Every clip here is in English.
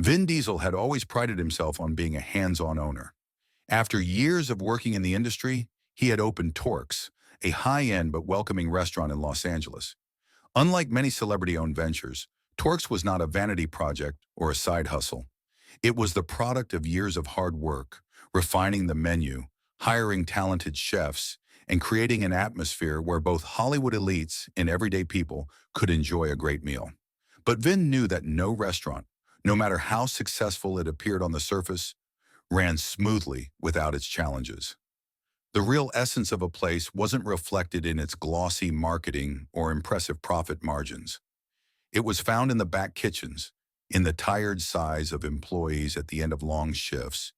Vin Diesel had always prided himself on being a hands-on owner. After years of working in the industry, he had opened Torx, a high-end but welcoming restaurant in Los Angeles. Unlike many celebrity-owned ventures, Torx was not a vanity project or a side hustle. It was the product of years of hard work, refining the menu, hiring talented chefs, and creating an atmosphere where both Hollywood elites and everyday people could enjoy a great meal. But Vin knew that no restaurant, no matter how successful it appeared on the surface, ran smoothly without its challenges. The real essence of a place wasn't reflected in its glossy marketing or impressive profit margins. It was found in the back kitchens, in the tired sighs of employees at the end of long shifts,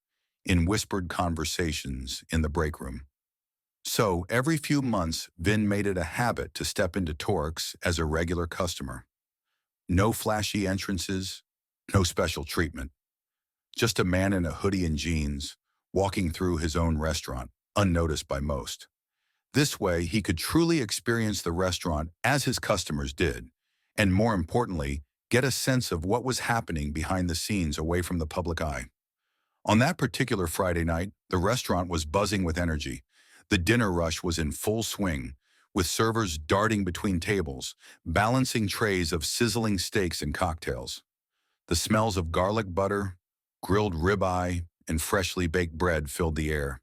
in whispered conversations in the break room. So, every few months, Vin made it a habit to step into Torx as a regular customer. No flashy entrances, no special treatment. Just a man in a hoodie and jeans, walking through his own restaurant, unnoticed by most. This way, he could truly experience the restaurant as his customers did, and more importantly, get a sense of what was happening behind the scenes away from the public eye. On that particular Friday night, the restaurant was buzzing with energy. The dinner rush was in full swing, with servers darting between tables, balancing trays of sizzling steaks and cocktails. The smells of garlic butter, grilled ribeye, and freshly baked bread filled the air.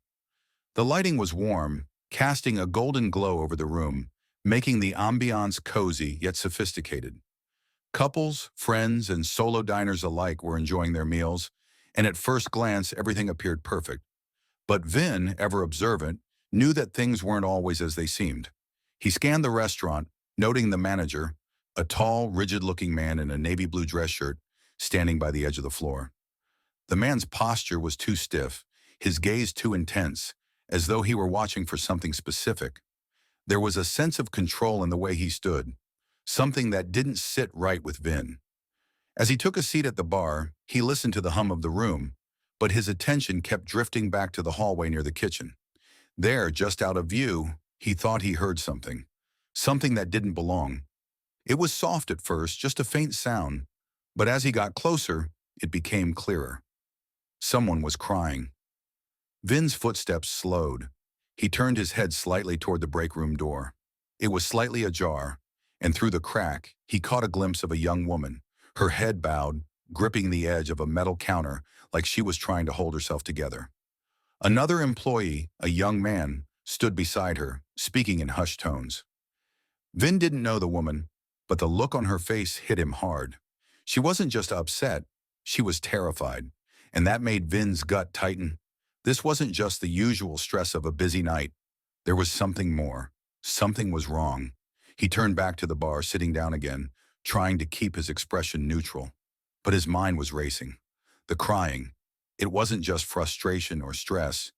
The lighting was warm, casting a golden glow over the room, making the ambiance cozy yet sophisticated. Couples, friends, and solo diners alike were enjoying their meals, and at first glance everything appeared perfect. But Vin, ever observant, knew that things weren't always as they seemed. He scanned the restaurant, noting the manager, a tall, rigid-looking man in a navy blue dress shirt, standing by the edge of the floor. The man's posture was too stiff, his gaze too intense, as though he were watching for something specific. There was a sense of control in the way he stood, something that didn't sit right with Vin. As he took a seat at the bar, he listened to the hum of the room, but his attention kept drifting back to the hallway near the kitchen. There, just out of view, he thought he heard something. Something that didn't belong. It was soft at first, just a faint sound, but as he got closer, it became clearer. Someone was crying. Vin's footsteps slowed. He turned his head slightly toward the break room door. It was slightly ajar, and through the crack, he caught a glimpse of a young woman, her head bowed, gripping the edge of a metal counter like she was trying to hold herself together. Another employee, a young man, stood beside her, speaking in hushed tones. Vin didn't know the woman, but the look on her face hit him hard. She wasn't just upset, she was terrified, and that made Vin's gut tighten. This wasn't just the usual stress of a busy night. There was something more. Something was wrong. He turned back to the bar, sitting down again, trying to keep his expression neutral. But his mind was racing. The crying. It wasn't just frustration or stress.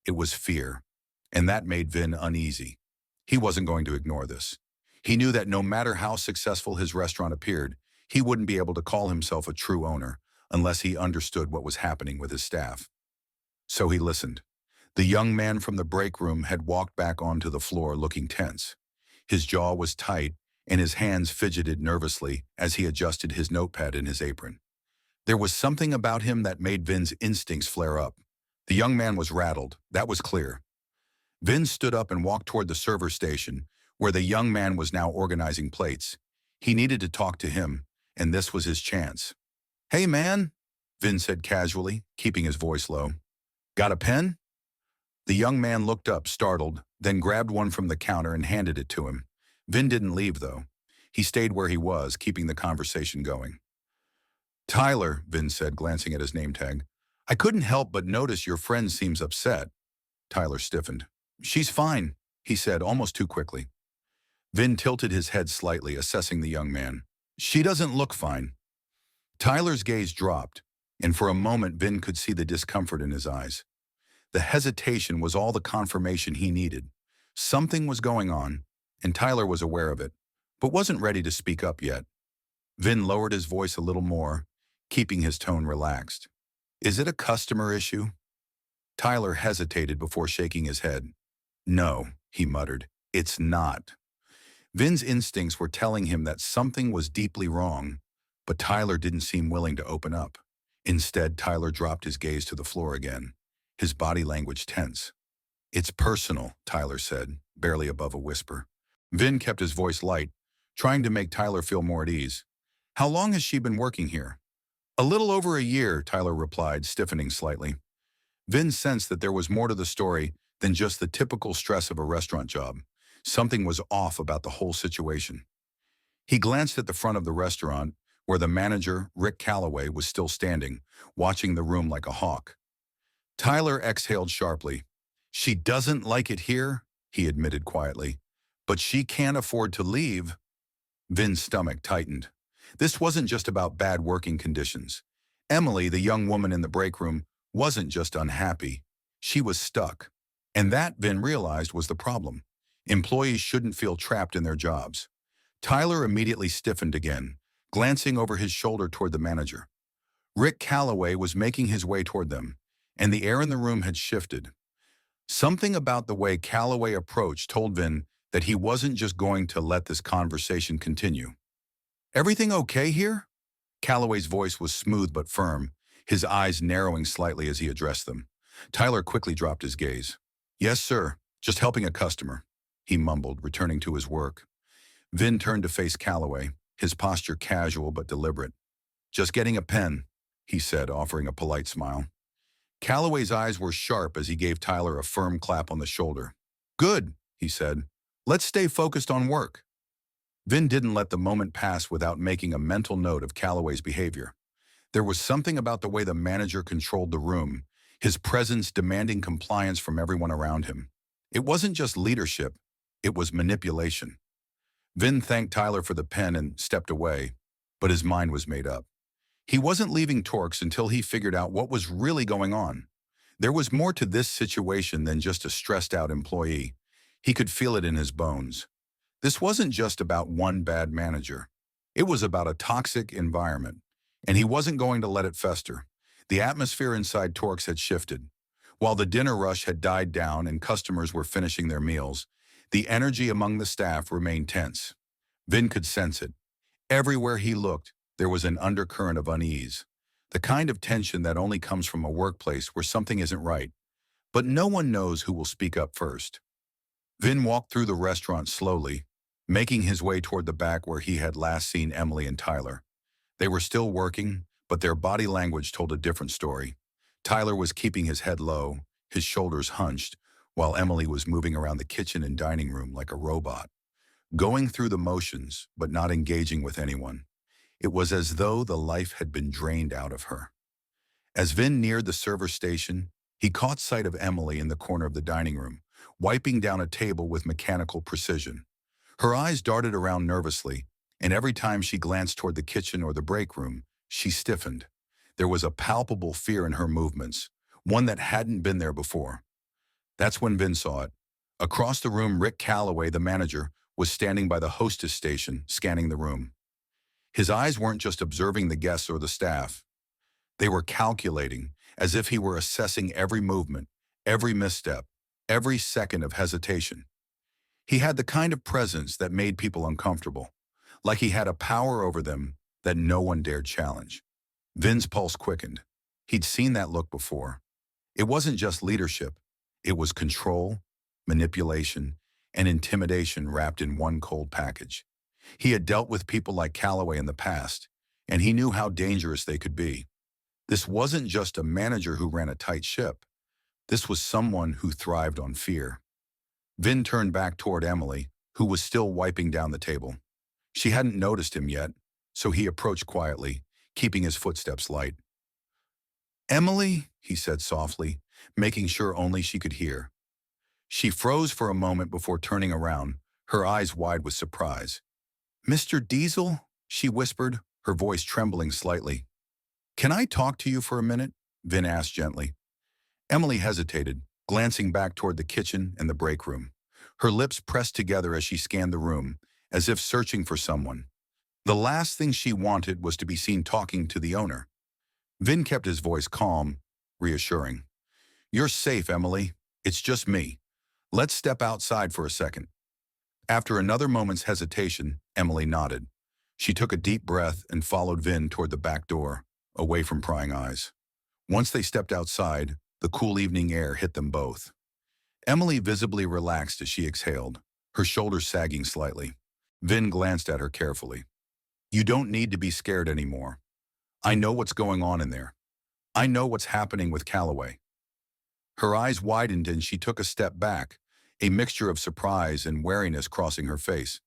It was fear. And that made Vin uneasy. He wasn't going to ignore this. He knew that no matter how successful his restaurant appeared, he wouldn't be able to call himself a true owner unless he understood what was happening with his staff. So he listened. The young man from the break room had walked back onto the floor looking tense. His jaw was tight, and his hands fidgeted nervously as he adjusted his notepad in his apron. There was something about him that made Vin's instincts flare up. The young man was rattled, that was clear. Vin stood up and walked toward the server station, where the young man was now organizing plates. He needed to talk to him, and this was his chance. "Hey, man," Vin said casually, keeping his voice low. "Got a pen?" The young man looked up, startled, then grabbed one from the counter and handed it to him. Vin didn't leave, though. He stayed where he was, keeping the conversation going. "Tyler," Vin said, glancing at his name tag. "I couldn't help but notice your friend seems upset." Tyler stiffened. "She's fine," he said, almost too quickly. Vin tilted his head slightly, assessing the young man. "She doesn't look fine." Tyler's gaze dropped, and for a moment Vin could see the discomfort in his eyes. The hesitation was all the confirmation he needed. Something was going on, and Tyler was aware of it, but wasn't ready to speak up yet. Vin lowered his voice a little more, keeping his tone relaxed. "Is it a customer issue?" Tyler hesitated before shaking his head. "No," he muttered, "it's not." Vin's instincts were telling him that something was deeply wrong, but Tyler didn't seem willing to open up. Instead, Tyler dropped his gaze to the floor again, his body language tense. "It's personal," Tyler said, barely above a whisper. Vin kept his voice light, trying to make Tyler feel more at ease. "How long has she been working here?" "A little over a year," Tyler replied, stiffening slightly. Vin sensed that there was more to the story than just the typical stress of a restaurant job. Something was off about the whole situation. He glanced at the front of the restaurant, where the manager, Rick Calloway, was still standing, watching the room like a hawk. Tyler exhaled sharply. "She doesn't like it here," he admitted quietly. "But she can't afford to leave." Vin's stomach tightened. This wasn't just about bad working conditions. Emily, the young woman in the break room, wasn't just unhappy. She was stuck. And that, Vin realized, was the problem. Employees shouldn't feel trapped in their jobs. Tyler immediately stiffened again, glancing over his shoulder toward the manager. Rick Calloway was making his way toward them, and the air in the room had shifted. Something about the way Calloway approached told Vin that he wasn't just going to let this conversation continue. "Everything okay here?" Calloway's voice was smooth but firm, his eyes narrowing slightly as he addressed them. Tyler quickly dropped his gaze. "Yes, sir. Just helping a customer," he mumbled, returning to his work. Vin turned to face Calloway, his posture casual but deliberate. "Just getting a pen," he said, offering a polite smile. Calloway's eyes were sharp as he gave Tyler a firm clap on the shoulder. "Good," he said. "Let's stay focused on work." Vin didn't let the moment pass without making a mental note of Calloway's behavior. There was something about the way the manager controlled the room, his presence demanding compliance from everyone around him. It wasn't just leadership, it was manipulation. Vin thanked Tyler for the pen and stepped away, but his mind was made up. He wasn't leaving Torx until he figured out what was really going on. There was more to this situation than just a stressed-out employee. He could feel it in his bones. This wasn't just about one bad manager. It was about a toxic environment, and he wasn't going to let it fester. The atmosphere inside Torx had shifted. While the dinner rush had died down and customers were finishing their meals, the energy among the staff remained tense. Vin could sense it. Everywhere he looked, there was an undercurrent of unease, the kind of tension that only comes from a workplace where something isn't right, but no one knows who will speak up first. Vin walked through the restaurant slowly, making his way toward the back where he had last seen Emily and Tyler. They were still working, but their body language told a different story. Tyler was keeping his head low, his shoulders hunched, while Emily was moving around the kitchen and dining room like a robot, going through the motions but not engaging with anyone. It was as though the life had been drained out of her. As Vin neared the server station, he caught sight of Emily in the corner of the dining room, wiping down a table with mechanical precision. Her eyes darted around nervously, and every time she glanced toward the kitchen or the break room, she stiffened. There was a palpable fear in her movements, one that hadn't been there before. That's when Vin saw it. Across the room, Rick Calloway, the manager, was standing by the hostess station, scanning the room. His eyes weren't just observing the guests or the staff. They were calculating, as if he were assessing every movement, every misstep, every second of hesitation. He had the kind of presence that made people uncomfortable, like he had a power over them that no one dared challenge. Vin's pulse quickened. He'd seen that look before. It wasn't just leadership. It was control, manipulation, and intimidation wrapped in one cold package. He had dealt with people like Calloway in the past, and he knew how dangerous they could be. This wasn't just a manager who ran a tight ship. This was someone who thrived on fear. Vin turned back toward Emily, who was still wiping down the table. She hadn't noticed him yet, so he approached quietly, keeping his footsteps light. "Emily," he said softly, making sure only she could hear. She froze for a moment before turning around, her eyes wide with surprise. "Mr. Diesel?" she whispered, her voice trembling slightly. "Can I talk to you for a minute?" Vin asked gently. Emily hesitated, glancing back toward the kitchen and the break room. Her lips pressed together as she scanned the room, as if searching for someone. The last thing she wanted was to be seen talking to the owner. Vin kept his voice calm, reassuring. "You're safe, Emily. It's just me. Let's step outside for a second." After another moment's hesitation, Emily nodded. She took a deep breath and followed Vin toward the back door, away from prying eyes. Once they stepped outside, the cool evening air hit them both. Emily visibly relaxed as she exhaled, her shoulders sagging slightly. Vin glanced at her carefully. You don't need to be scared anymore. I know what's going on in there. I know what's happening with Calloway. Her eyes widened and she took a step back, a mixture of surprise and wariness crossing her face.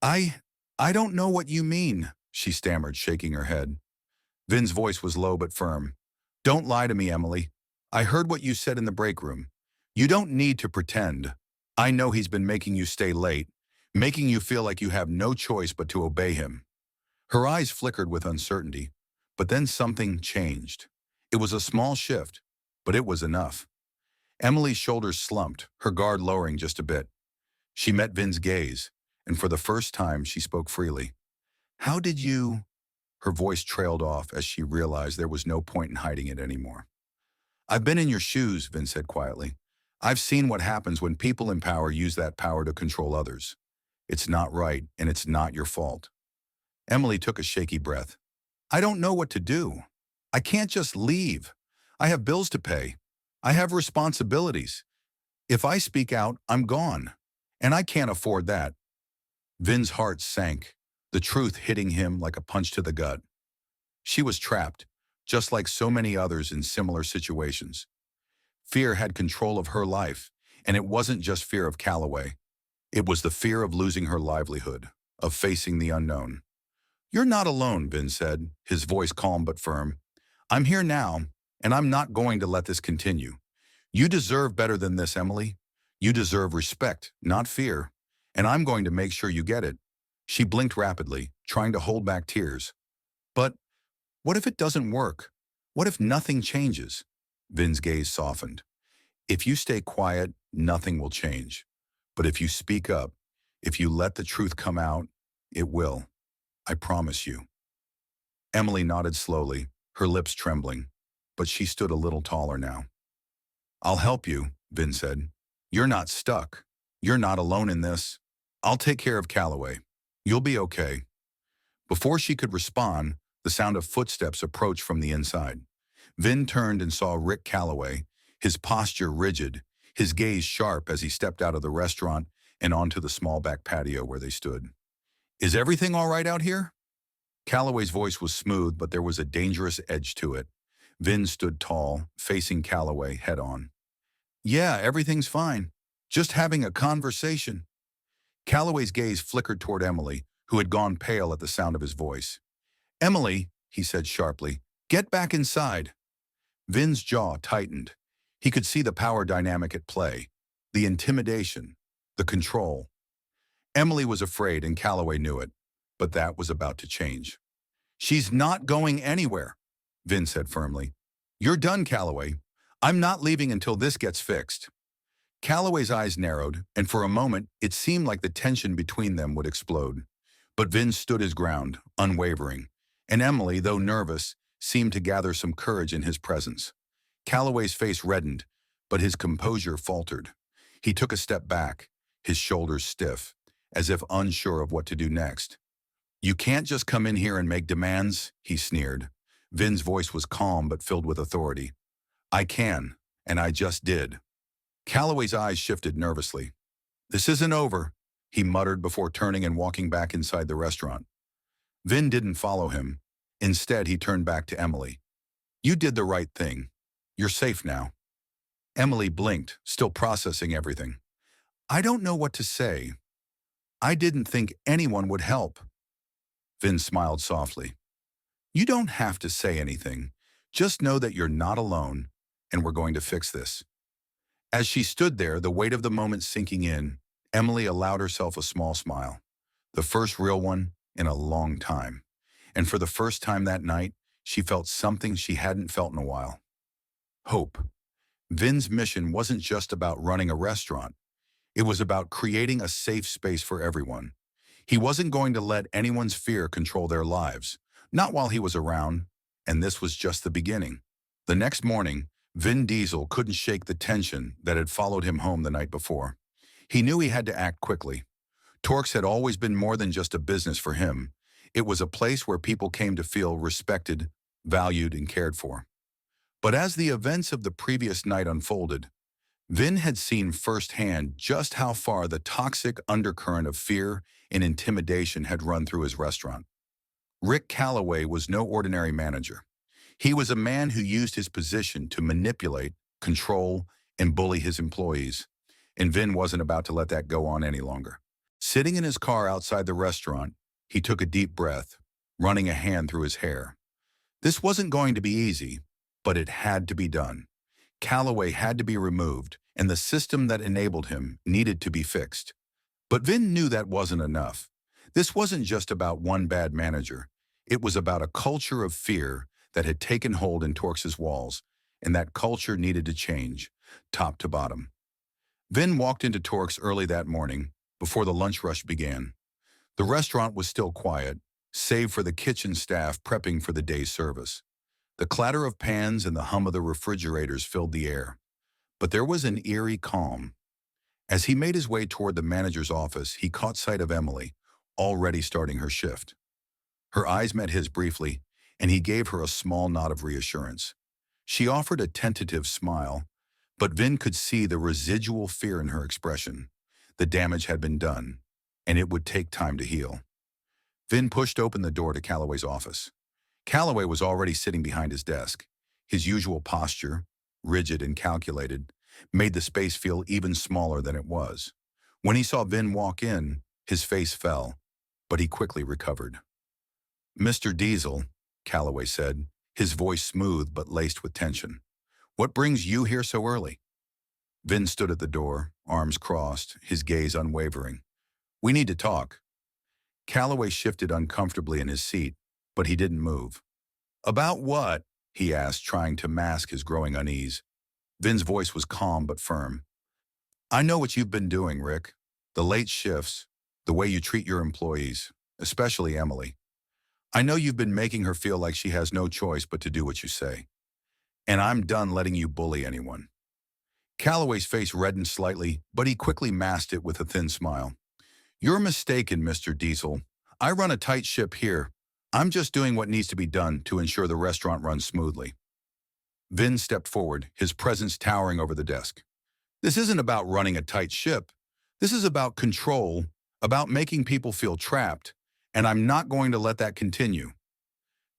I I don't know what you mean, she stammered, shaking her head. Vin's voice was low but firm. Don't lie to me, Emily. I heard what you said in the break room. You don't need to pretend. I know he's been making you stay late, making you feel like you have no choice but to obey him. Her eyes flickered with uncertainty, but then something changed. It was a small shift, but it was enough. Emily's shoulders slumped, her guard lowering just a bit. She met Vin's gaze, and for the first time she spoke freely. How did you... Her voice trailed off as she realized there was no point in hiding it anymore. I've been in your shoes, Vin said quietly. I've seen what happens when people in power use that power to control others. It's not right, and it's not your fault. Emily took a shaky breath. I don't know what to do. I can't just leave. I have bills to pay. I have responsibilities. If I speak out, I'm gone. And I can't afford that. Vin's heart sank, the truth hitting him like a punch to the gut. She was trapped, just like so many others in similar situations. Fear had control of her life, and it wasn't just fear of Calloway. It was the fear of losing her livelihood, of facing the unknown. You're not alone, Vin said, his voice calm but firm. I'm here now, and I'm not going to let this continue. You deserve better than this, Emily. You deserve respect, not fear, and I'm going to make sure you get it. She blinked rapidly, trying to hold back tears. But what if it doesn't work? What if nothing changes? Vin's gaze softened. If you stay quiet, nothing will change. But if you speak up, if you let the truth come out, it will. I promise you. Emily nodded slowly, her lips trembling, but she stood a little taller now. I'll help you, Vin said. You're not stuck. You're not alone in this. I'll take care of Calloway. You'll be okay. Before she could respond, the sound of footsteps approached from the inside. Vin turned and saw Rick Calloway, his posture rigid, his gaze sharp as he stepped out of the restaurant and onto the small back patio where they stood. Is everything all right out here? Calloway's voice was smooth, but there was a dangerous edge to it. Vin stood tall, facing Calloway head-on. Yeah, everything's fine. Just having a conversation. Calloway's gaze flickered toward Emily, who had gone pale at the sound of his voice. Emily, he said sharply, get back inside. Vin's jaw tightened. He could see the power dynamic at play, the intimidation, the control. Emily was afraid and Calloway knew it, but that was about to change. She's not going anywhere, Vin said firmly. You're done, Calloway. I'm not leaving until this gets fixed. Calloway's eyes narrowed, and for a moment, it seemed like the tension between them would explode. But Vin stood his ground, unwavering, and Emily, though nervous, seemed to gather some courage in his presence. Calloway's face reddened, but his composure faltered. He took a step back, his shoulders stiff, as if unsure of what to do next. You can't just come in here and make demands, he sneered. Vin's voice was calm but filled with authority. I can, and I just did. Calloway's eyes shifted nervously. This isn't over, he muttered before turning and walking back inside the restaurant. Vin didn't follow him. Instead, he turned back to Emily. You did the right thing. You're safe now. Emily blinked, still processing everything. I don't know what to say. I didn't think anyone would help. Vin smiled softly. You don't have to say anything. Just know that you're not alone, and we're going to fix this. As she stood there, the weight of the moment sinking in, Emily allowed herself a small smile. The first real one in a long time. And for the first time that night, she felt something she hadn't felt in a while. Hope. Vin's mission wasn't just about running a restaurant. It was about creating a safe space for everyone. He wasn't going to let anyone's fear control their lives, not while he was around, and this was just the beginning. The next morning, Vin Diesel couldn't shake the tension that had followed him home the night before. He knew he had to act quickly. Torx had always been more than just a business for him. It was a place where people came to feel respected, valued, and cared for. But as the events of the previous night unfolded, Vin had seen firsthand just how far the toxic undercurrent of fear and intimidation had run through his restaurant. Rick Calloway was no ordinary manager. He was a man who used his position to manipulate, control, and bully his employees, and Vin wasn't about to let that go on any longer. Sitting in his car outside the restaurant, he took a deep breath, running a hand through his hair. This wasn't going to be easy, but it had to be done. Calloway had to be removed, and the system that enabled him needed to be fixed. But Vin knew that wasn't enough. This wasn't just about one bad manager. It was about a culture of fear that had taken hold in Torx's walls, and that culture needed to change, top to bottom. Vin walked into Torx early that morning, before the lunch rush began. The restaurant was still quiet, save for the kitchen staff prepping for the day's service. The clatter of pans and the hum of the refrigerators filled the air. But there was an eerie calm. As he made his way toward the manager's office, he caught sight of Emily, already starting her shift. Her eyes met his briefly, and he gave her a small nod of reassurance. She offered a tentative smile, but Vin could see the residual fear in her expression. The damage had been done, and it would take time to heal. Vin pushed open the door to Calloway's office. Calloway was already sitting behind his desk. His usual posture, rigid and calculated, made the space feel even smaller than it was. When he saw Vin walk in, his face fell, but he quickly recovered. "Mr. Diesel," Calloway said, his voice smooth but laced with tension. "What brings you here so early?" Vin stood at the door, arms crossed, his gaze unwavering. "We need to talk." Calloway shifted uncomfortably in his seat, but he didn't move. "About what?" he asked, trying to mask his growing unease. Vin's voice was calm but firm. "I know what you've been doing, Rick. The late shifts, the way you treat your employees, especially Emily. I know you've been making her feel like she has no choice but to do what you say. And I'm done letting you bully anyone." Calloway's face reddened slightly, but he quickly masked it with a thin smile. "You're mistaken, Mr. Diesel. I run a tight ship here. I'm just doing what needs to be done to ensure the restaurant runs smoothly." Vin stepped forward, his presence towering over the desk. "This isn't about running a tight ship. This is about control, about making people feel trapped, and I'm not going to let that continue."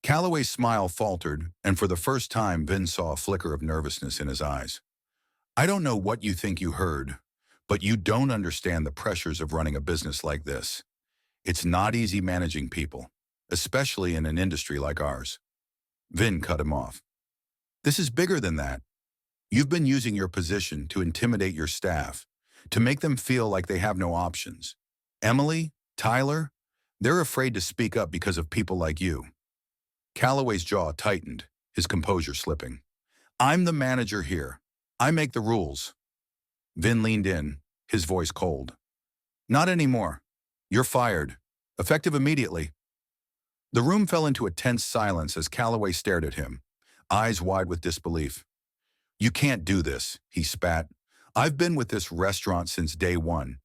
Calloway's smile faltered, and for the first time, Vin saw a flicker of nervousness in his eyes. "I don't know what you think you heard, but you don't understand the pressures of running a business like this. It's not easy managing people, especially in an industry like ours." Vin cut him off. "This is bigger than that. You've been using your position to intimidate your staff, to make them feel like they have no options. Emily, Tyler, they're afraid to speak up because of people like you." Calloway's jaw tightened, his composure slipping. "I'm the manager here. I make the rules." Vin leaned in, his voice cold. "Not anymore. You're fired. Effective immediately." The room fell into a tense silence as Calloway stared at him, eyes wide with disbelief. "You can't do this," he spat. "I've been with this restaurant since day one.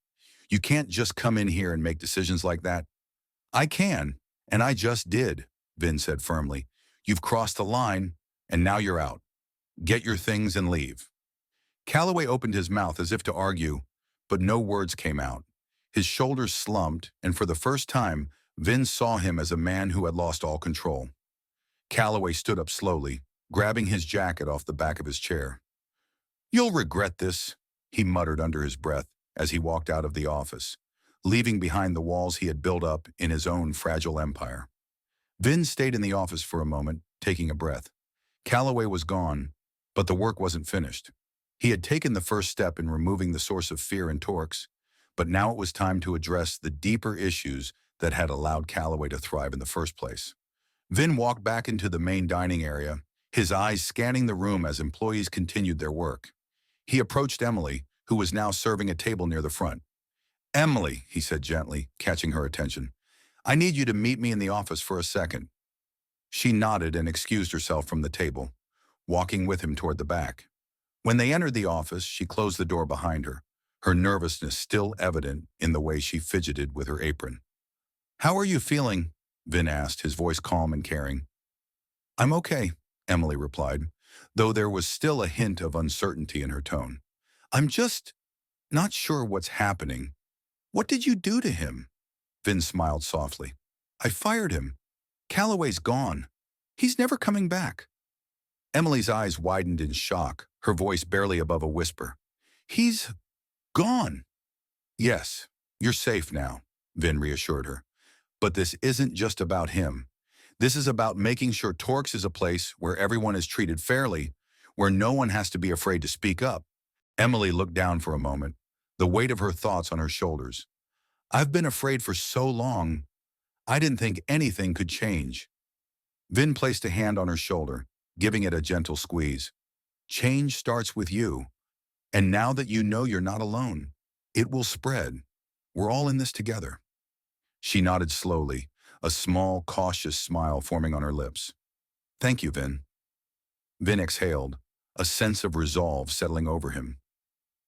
You can't just come in here and make decisions like that." "I can, and I just did," Vin said firmly. "You've crossed the line, and now you're out. Get your things and leave." Calloway opened his mouth as if to argue, but no words came out. His shoulders slumped, and for the first time, Vin saw him as a man who had lost all control. Calloway stood up slowly, grabbing his jacket off the back of his chair. "You'll regret this," he muttered under his breath as he walked out of the office, leaving behind the walls he had built up in his own fragile empire. Vin stayed in the office for a moment, taking a breath. Calloway was gone, but the work wasn't finished. He had taken the first step in removing the source of fear in Torx, but now it was time to address the deeper issues that had allowed Calloway to thrive in the first place. Vin walked back into the main dining area, his eyes scanning the room as employees continued their work. He approached Emily, who was now serving a table near the front. "Emily," he said gently, catching her attention, "I need you to meet me in the office for a second." She nodded and excused herself from the table, walking with him toward the back. When they entered the office, she closed the door behind her nervousness still evident in the way she fidgeted with her apron. "How are you feeling?" Vin asked, his voice calm and caring. I'm okay, Emily replied, though there was still a hint of uncertainty in her tone. I'm just not sure what's happening. What did you do to him? Vin smiled softly. I fired him. Calloway's gone. He's never coming back. Emily's eyes widened in shock, her voice barely above a whisper. He's gone. Yes, you're safe now, Vin reassured her. But this isn't just about him. This is about making sure Torx is a place where everyone is treated fairly, where no one has to be afraid to speak up. Emily looked down for a moment, the weight of her thoughts on her shoulders. I've been afraid for so long, I didn't think anything could change. Vin placed a hand on her shoulder, giving it a gentle squeeze. Change starts with you. And now that you know you're not alone, it will spread. We're all in this together. She nodded slowly, a small, cautious smile forming on her lips. Thank you, Vin. Vin exhaled, a sense of resolve settling over him.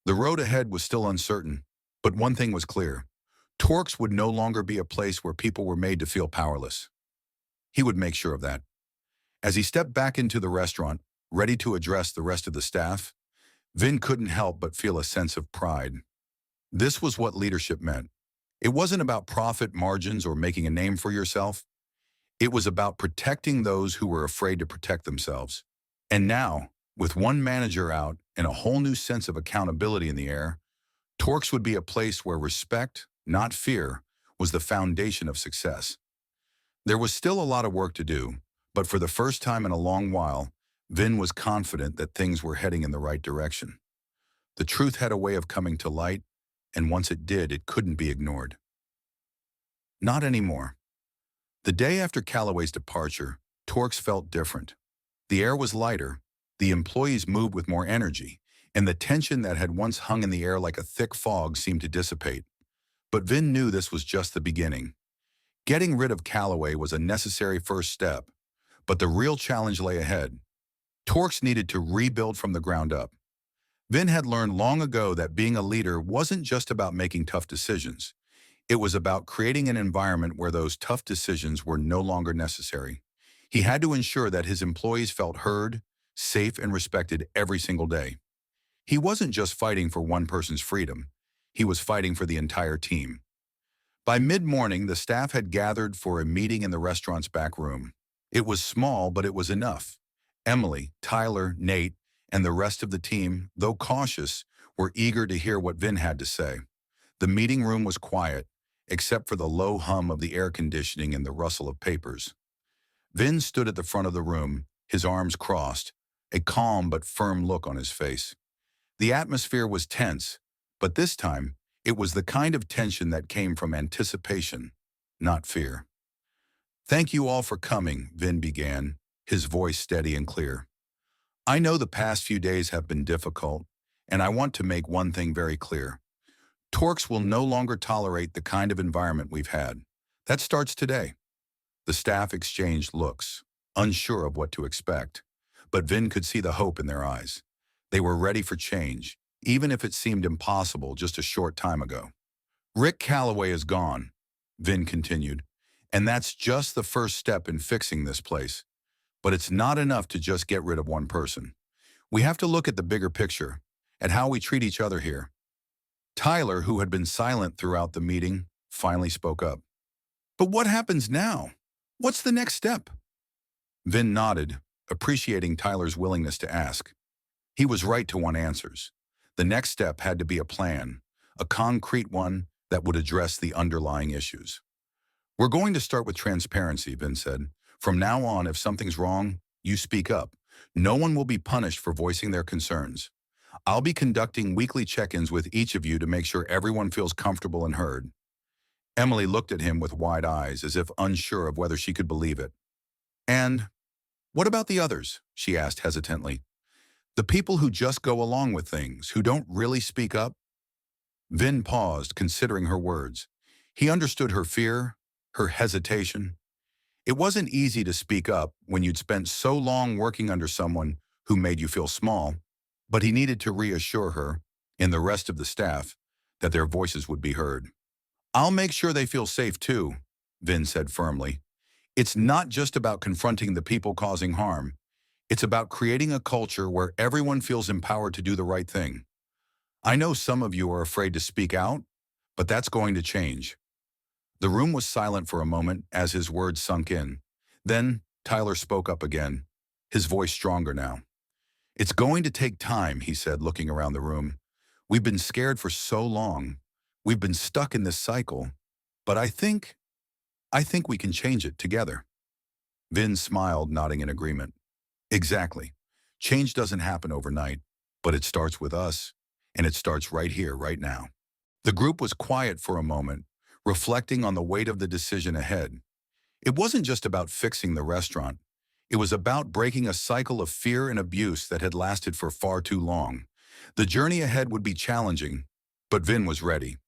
The road ahead was still uncertain, but one thing was clear. Torx would no longer be a place where people were made to feel powerless. He would make sure of that. As he stepped back into the restaurant, ready to address the rest of the staff, Vin couldn't help but feel a sense of pride. This was what leadership meant. It wasn't about profit margins or making a name for yourself. It was about protecting those who were afraid to protect themselves. And now, with one manager out and a whole new sense of accountability in the air, Torx would be a place where respect, not fear, was the foundation of success. There was still a lot of work to do, but for the first time in a long while, Vin was confident that things were heading in the right direction. The truth had a way of coming to light, and once it did, it couldn't be ignored. Not anymore. The day after Calloway's departure, Torx felt different. The air was lighter, the employees moved with more energy, and the tension that had once hung in the air like a thick fog seemed to dissipate. But Vin knew this was just the beginning. Getting rid of Calloway was a necessary first step, but the real challenge lay ahead. Torx needed to rebuild from the ground up. Vin had learned long ago that being a leader wasn't just about making tough decisions. It was about creating an environment where those tough decisions were no longer necessary. He had to ensure that his employees felt heard, safe, and respected every single day. He wasn't just fighting for one person's freedom. He was fighting for the entire team. By mid-morning, the staff had gathered for a meeting in the restaurant's back room. It was small, but it was enough. Emily, Tyler, Nate, and the rest of the team, though cautious, were eager to hear what Vin had to say. The meeting room was quiet, except for the low hum of the air conditioning and the rustle of papers. Vin stood at the front of the room, his arms crossed, a calm but firm look on his face. The atmosphere was tense, but this time, it was the kind of tension that came from anticipation, not fear. Thank you all for coming, Vin began, his voice steady and clear. I know the past few days have been difficult, and I want to make one thing very clear. Torx will no longer tolerate the kind of environment we've had. That starts today. The staff exchanged looks, unsure of what to expect, but Vin could see the hope in their eyes. They were ready for change, even if it seemed impossible just a short time ago. Rick Calloway is gone, Vin continued, and that's just the first step in fixing this place. But it's not enough to just get rid of one person. We have to look at the bigger picture, at how we treat each other here. Tyler, who had been silent throughout the meeting, finally spoke up. But what happens now? What's the next step? Vin nodded, appreciating Tyler's willingness to ask. He was right to want answers. The next step had to be a plan, a concrete one that would address the underlying issues. We're going to start with transparency, Vin said. From now on, if something's wrong, you speak up. No one will be punished for voicing their concerns. I'll be conducting weekly check-ins with each of you to make sure everyone feels comfortable and heard. Emily looked at him with wide eyes, as if unsure of whether she could believe it. And what about the others? She asked hesitantly. The people who just go along with things, who don't really speak up? Vin paused, considering her words. He understood her fear, her hesitation. It wasn't easy to speak up when you'd spent so long working under someone who made you feel small, but he needed to reassure her, and the rest of the staff, that their voices would be heard. I'll make sure they feel safe too, Vin said firmly. It's not just about confronting the people causing harm. It's about creating a culture where everyone feels empowered to do the right thing. I know some of you are afraid to speak out, but that's going to change. The room was silent for a moment as his words sunk in. Then, Tyler spoke up again, his voice stronger now. It's going to take time, he said, looking around the room. We've been scared for so long. We've been stuck in this cycle. But I think we can change it together. Vin smiled, nodding in agreement. Exactly. Change doesn't happen overnight, but it starts with us, and it starts right here, right now. The group was quiet for a moment, reflecting on the weight of the decision ahead. It wasn't just about fixing the restaurant. It was about breaking a cycle of fear and abuse that had lasted for far too long. The journey ahead would be challenging, but Vin was ready.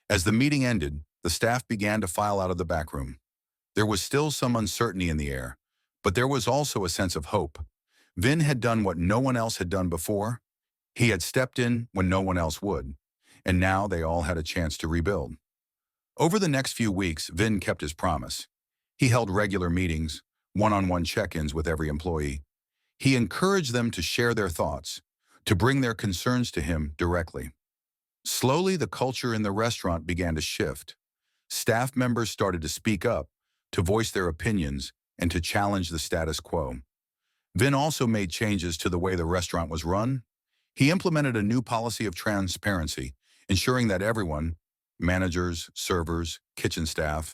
As the meeting ended, the staff began to file out of the back room. There was still some uncertainty in the air, but there was also a sense of hope. Vin had done what no one else had done before. He had stepped in when no one else would, and now they all had a chance to rebuild. Over the next few weeks, Vin kept his promise. He held regular meetings, one-on-one check-ins with every employee. He encouraged them to share their thoughts, to bring their concerns to him directly. Slowly, the culture in the restaurant began to shift. Staff members started to speak up, to voice their opinions, and to challenge the status quo. Vin also made changes to the way the restaurant was run. He implemented a new policy of transparency, ensuring that everyone, managers, servers, kitchen staff,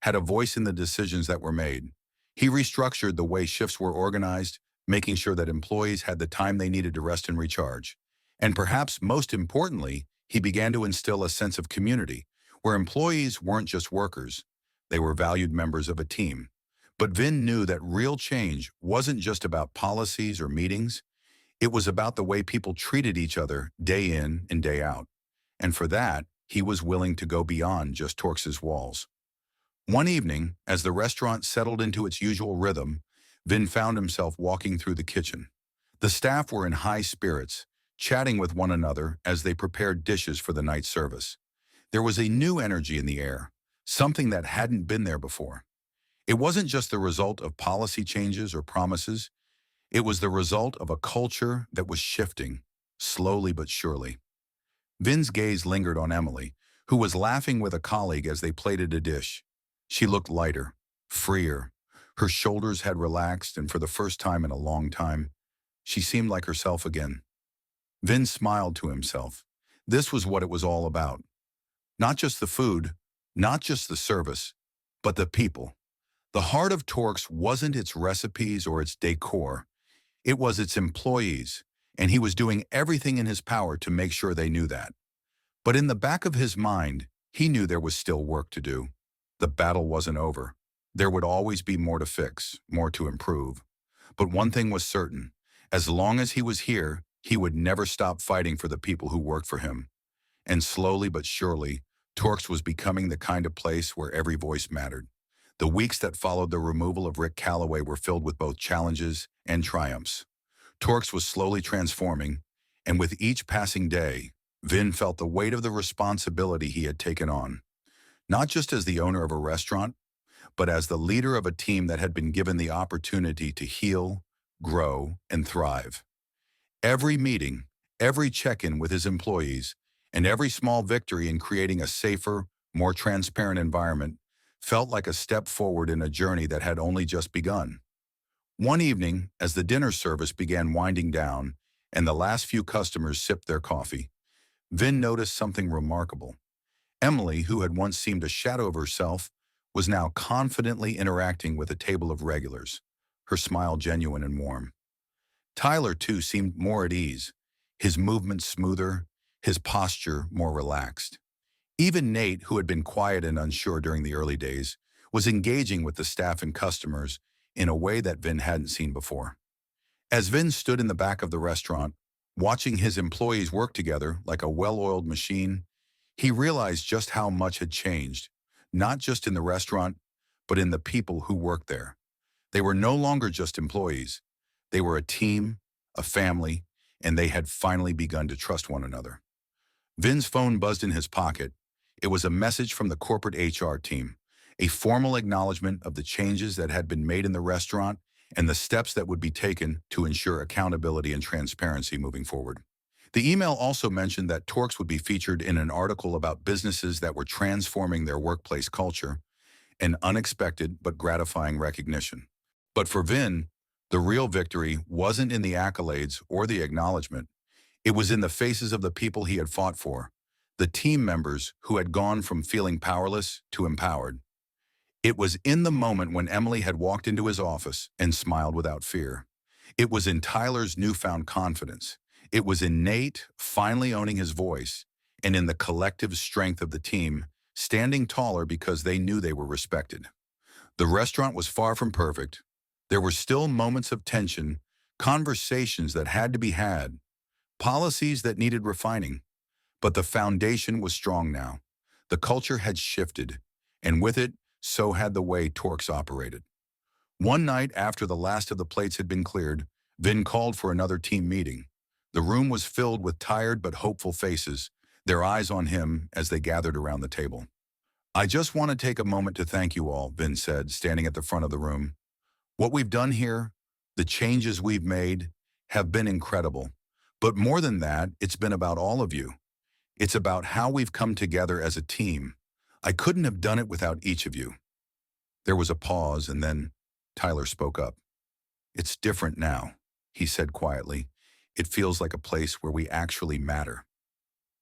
had a voice in the decisions that were made. He restructured the way shifts were organized, making sure that employees had the time they needed to rest and recharge. And perhaps most importantly, he began to instill a sense of community, where employees weren't just workers, they were valued members of a team. But Vin knew that real change wasn't just about policies or meetings. It was about the way people treated each other day in and day out. And for that, he was willing to go beyond just Torx's walls. One evening, as the restaurant settled into its usual rhythm, Vin found himself walking through the kitchen. The staff were in high spirits, chatting with one another as they prepared dishes for the night service. There was a new energy in the air, something that hadn't been there before. It wasn't just the result of policy changes or promises. It was the result of a culture that was shifting, slowly but surely. Vin's gaze lingered on Emily, who was laughing with a colleague as they plated a dish. She looked lighter, freer. Her shoulders had relaxed, and for the first time in a long time, she seemed like herself again. Vin smiled to himself. This was what it was all about. Not just the food, not just the service, but the people. The heart of Torx wasn't its recipes or its decor. It was its employees, and he was doing everything in his power to make sure they knew that. But in the back of his mind, he knew there was still work to do. The battle wasn't over. There would always be more to fix, more to improve. But one thing was certain. As long as he was here, he would never stop fighting for the people who worked for him. And slowly but surely, Torx was becoming the kind of place where every voice mattered. The weeks that followed the removal of Rick Calloway were filled with both challenges and triumphs. Torx was slowly transforming, and with each passing day, Vin felt the weight of the responsibility he had taken on. Not just as the owner of a restaurant, but as the leader of a team that had been given the opportunity to heal, grow, and thrive. Every meeting, every check-in with his employees, and every small victory in creating a safer, more transparent environment felt like a step forward in a journey that had only just begun. One evening, as the dinner service began winding down and the last few customers sipped their coffee, Vin noticed something remarkable. Emily, who had once seemed a shadow of herself, was now confidently interacting with a table of regulars, her smile genuine and warm. Tyler, too, seemed more at ease, his movements smoother, his posture more relaxed. Even Nate, who had been quiet and unsure during the early days, was engaging with the staff and customers in a way that Vin hadn't seen before. As Vin stood in the back of the restaurant, watching his employees work together like a well-oiled machine, he realized just how much had changed, not just in the restaurant, but in the people who worked there. They were no longer just employees. They were a team, a family, and they had finally begun to trust one another. Vin's phone buzzed in his pocket. It was a message from the corporate HR team. a formal acknowledgement of the changes that had been made in the restaurant and the steps that would be taken to ensure accountability and transparency moving forward. The email also mentioned that Torx would be featured in an article about businesses that were transforming their workplace culture, an unexpected but gratifying recognition. But for Vin, the real victory wasn't in the accolades or the acknowledgement. It was in the faces of the people he had fought for, the team members who had gone from feeling powerless to empowered. It was in the moment when Emily had walked into his office and smiled without fear. It was in Tyler's newfound confidence. It was in Nate finally owning his voice, and in the collective strength of the team, standing taller because they knew they were respected. The restaurant was far from perfect. There were still moments of tension, conversations that had to be had, policies that needed refining. But the foundation was strong now. The culture had shifted, and with it, so had the way Torx operated. One night after the last of the plates had been cleared, Vin called for another team meeting. The room was filled with tired but hopeful faces, their eyes on him as they gathered around the table. "I just want to take a moment to thank you all," Vin said, standing at the front of the room. "What we've done here, the changes we've made, have been incredible. But more than that, it's been about all of you. It's about how we've come together as a team. I couldn't have done it without each of you." There was a pause, and then Tyler spoke up. "It's different now," he said quietly. "It feels like a place where we actually matter."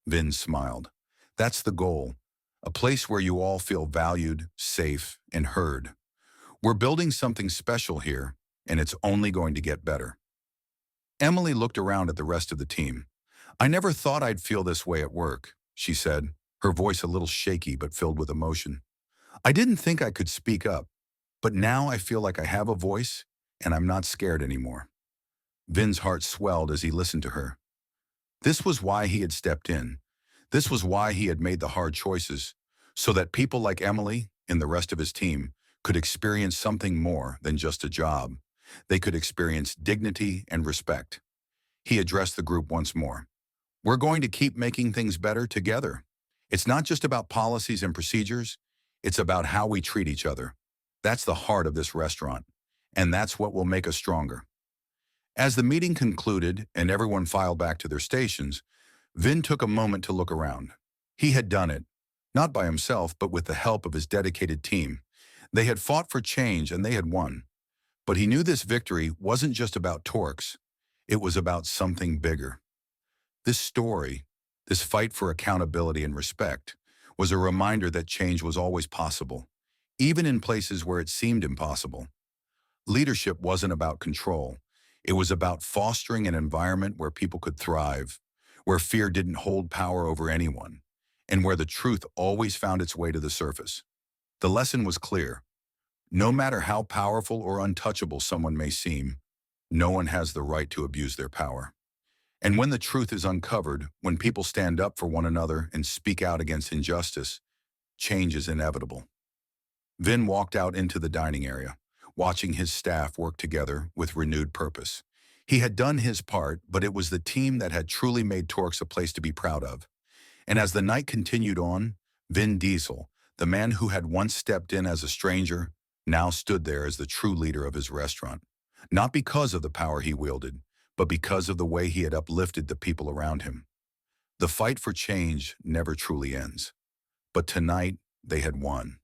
Vin smiled. "That's the goal. A place where you all feel valued, safe, and heard. We're building something special here, and it's only going to get better." Emily looked around at the rest of the team. "I never thought I'd feel this way at work," she said, her voice a little shaky but filled with emotion. "I didn't think I could speak up, but now I feel like I have a voice, and I'm not scared anymore." Vin's heart swelled as he listened to her. This was why he had stepped in. This was why he had made the hard choices, so that people like Emily and the rest of his team could experience something more than just a job. They could experience dignity and respect. He addressed the group once more. "We're going to keep making things better together. It's not just about policies and procedures. It's about how we treat each other. That's the heart of this restaurant, and that's what will make us stronger." As the meeting concluded and everyone filed back to their stations, Vin took a moment to look around. He had done it, not by himself, but with the help of his dedicated team. They had fought for change and they had won. But he knew this victory wasn't just about Torx. It was about something bigger. This story, this fight for accountability and respect, was a reminder that change was always possible, even in places where it seemed impossible. Leadership wasn't about control. It was about fostering an environment where people could thrive, where fear didn't hold power over anyone, and where the truth always found its way to the surface. The lesson was clear. No matter how powerful or untouchable someone may seem, no one has the right to abuse their power. And when the truth is uncovered, when people stand up for one another and speak out against injustice, change is inevitable. Vin walked out into the dining area, watching his staff work together with renewed purpose. He had done his part, but it was the team that had truly made Torx a place to be proud of. And as the night continued on, Vin Diesel, the man who had once stepped in as a stranger, now stood there as the true leader of his restaurant. Not because of the power he wielded, but because of the way he had uplifted the people around him. The fight for change never truly ends. But tonight, they had won.